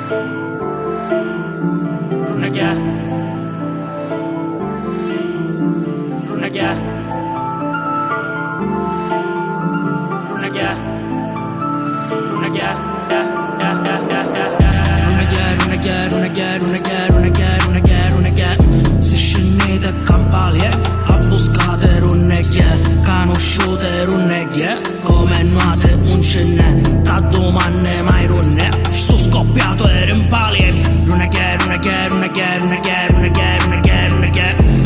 Runaghe, runaghe, runaghe, runaghe, runaghe. Se scendete a Campaglie a buscate runaghe, conosciute runaghe, come nuate un cenne, da domande mai runne, sto scoppiato e rimpali. Runaghe,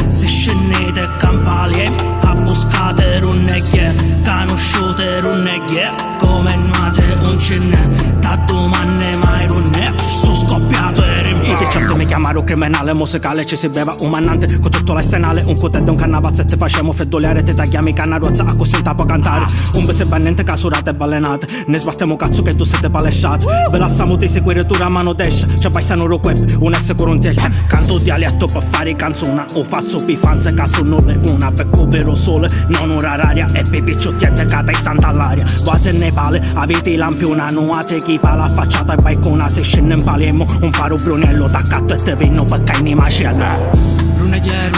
se scendete a Campaglie a buscate runaghe, conosciute runaghe, come nuate un cenne, da domande mai runne, sto scoppiato e rimpali. Che certo mi chiamaro criminale musicale, ci si beva un mannante con tutto l'arsenale, un cutetto e un cannavazzo e te facciamo freddoliare, te tagliamo i cannarozza a così può cantare. Un bese bannente casurate e balenate, ne sbattiamo cazzo che tu siete palesciate, ve lasciamo di seguire tu la mano descia, ci paesano ro web, un S corontiese, canto dialetto per fare canzona, o faccio pifanze caso non è una, becco vero sole, non una raria, e per picciottette cata e santa all'aria, vate in Nepale, avete i lampioni, non avete chi pa la facciata e baicona, se scende in Palermo, un faro Brunello, t'accatto e te venno per caini macello. Runaghe,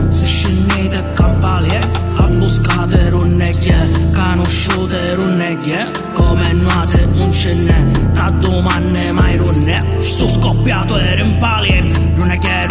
se scendete a Campaglie a buscate runaghe, conosciute runaghe, come nuate un cenne, da domande mai runne, sto scoppiato e rimpali. Runaghe,